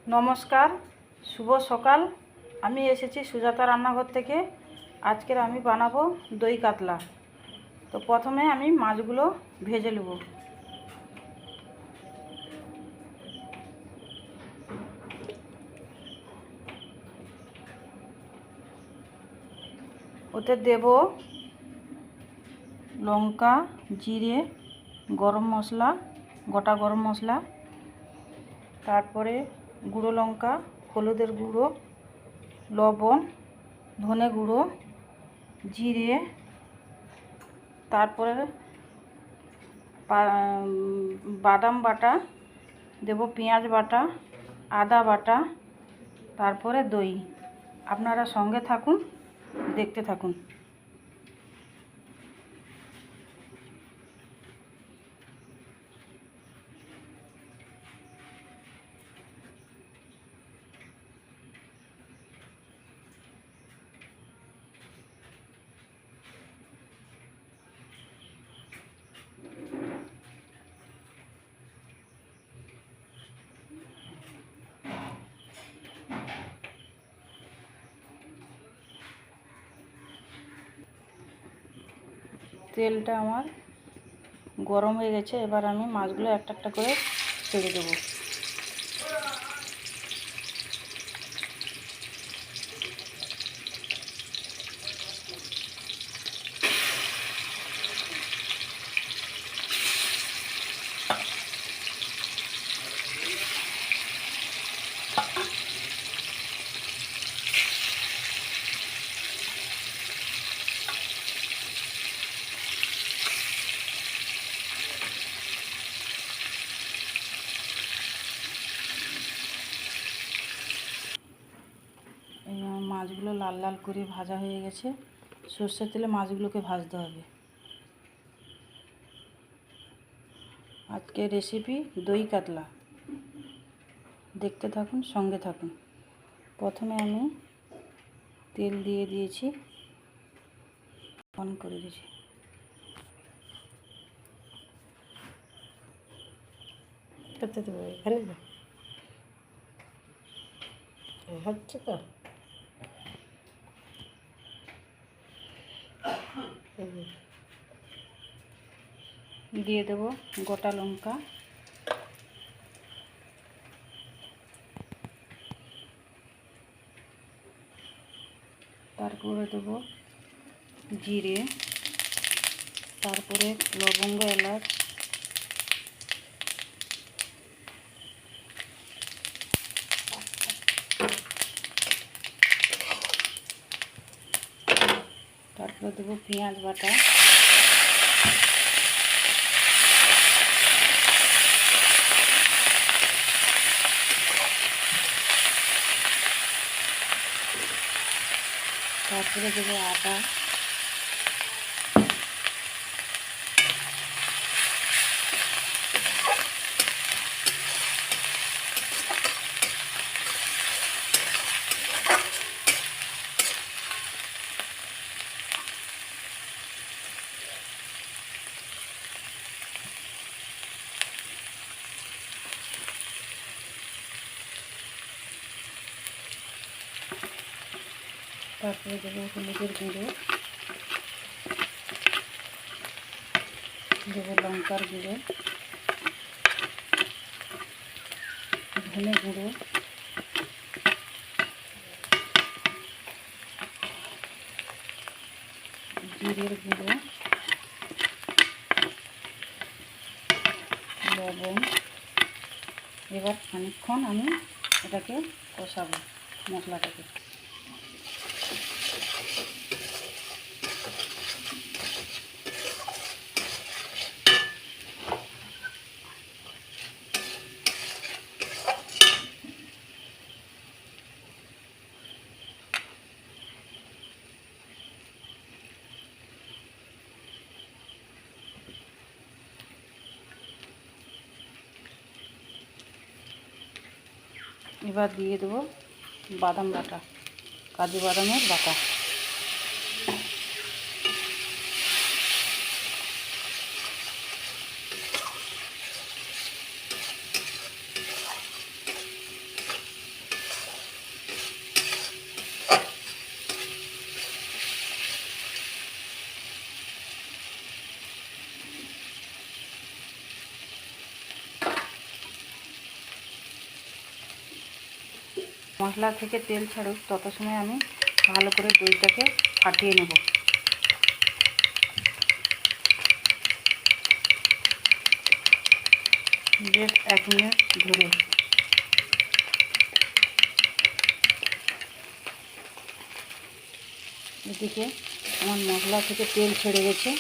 নমস্কার, শুভ সকাল। আমি এসেছি সুজাতা রান্নাঘর থেকে। আজকের আমি বানাবো দই কাতলা। তো প্রথমে আমি মাছগুলো ভেজে নেব। ওতে দেব লঙ্কা, জিরে, গরম মশলা, গোটা গরম মশলা, তারপরে গুঁড়ো লঙ্কা, হলুদের গুঁড়ো, লবণ, ধনে গুঁড়ো, জিরে, তারপরে বাদাম বাটা দেব, পেঁয়াজ বাটা, আদা বাটা, তারপরে দই। আপনারা সঙ্গে থাকুন, দেখতে থাকুন। তেলটা আমার গরম হয়ে গেছে। এবার আমি মাছগুলো একটা একটা করে ছেড়ে দেবো। এই আমার মাছগুলো লাল লাল করে ভাজা হয়ে গেছে। সর্ষের তেলে মাছগুলোকে ভাজতে হবে। আজকে রেসিপি দই কাতলা, দেখতে থাকুন, সঙ্গে থাকুন। প্রথমে আমি তেল দিয়ে দিয়েছি, অন করে দিয়েছি। এখানে হচ্ছে তো দিয়ে দেব গোটা লঙ্কা, তারপরে দেব জিরে, তারপরে লবঙ্গ, এলাচ, তারপরে দেবো পেঁয়াজ বাটা, তারপরে দেবো আদা, তারপরে দেবো হলুদের গুঁড়ো, দেবো লঙ্কার গুঁড়ো, ধনে গুঁড়ো, জিরের গুঁড়ো, লবণ। এবার খানিকক্ষণ আমি এটাকে কষাবো, মশলাটাকে। এবার দিয়ে দেবো বাদাম বাটা, কাজু বাদামের বাটা। মশলা থেকে তেল ছাড়ুক তত সময় আমি ভালো করে দইটাকে ফাটিয়ে নেব। বেশ 1 মিনিট ধরে। এদিকে আমার মশলা থেকে তেল ছেড়ে গেছে।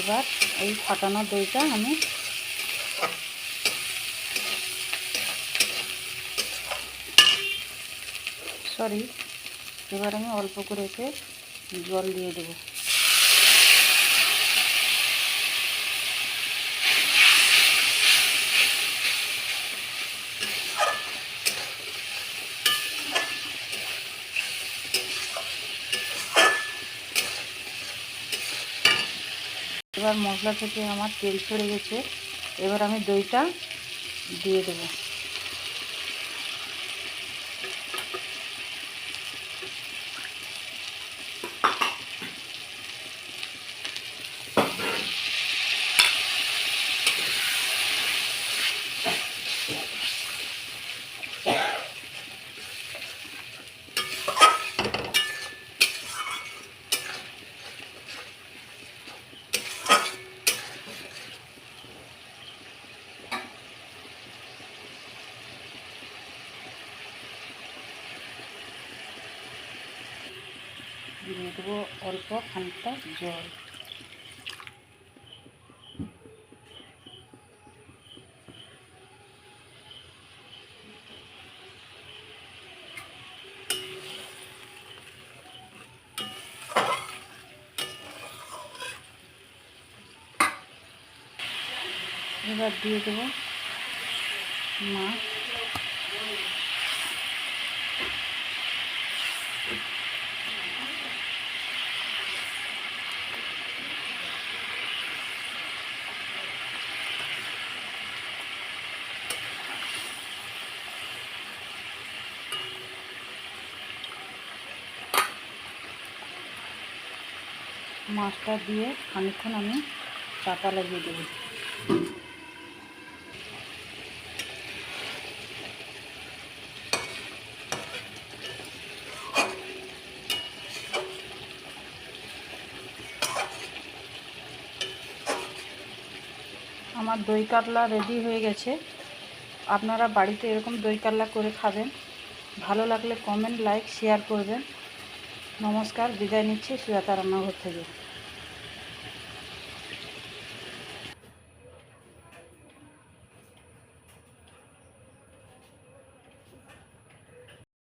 এবার এই ফাটানো দইটা আমি এবার আমি অল্প করে এতে জল দিয়ে দেবো। এবার মশলা থেকে আমার তেল ছেড়ে গেছে। এবার আমি দইটা দিয়ে দেবো। দিয়ে দেবো অল্প খানিকটা জল। এবার দিয়ে দেবো মাছ। মাছটা দিয়ে খানিকক্ষণ আমি চাপা লাগিয়ে দেবো। আমার দই কাতলা রেডি হয়ে গেছে। আপনারা বাড়িতে এরকম দই কাতলা করে খাবেন। ভালো লাগলে কমেন্ট, লাইক, শেয়ার করবেন। নমস্কার, বিদায় নিচ্ছি সুজাতা রান্নাঘর থেকে।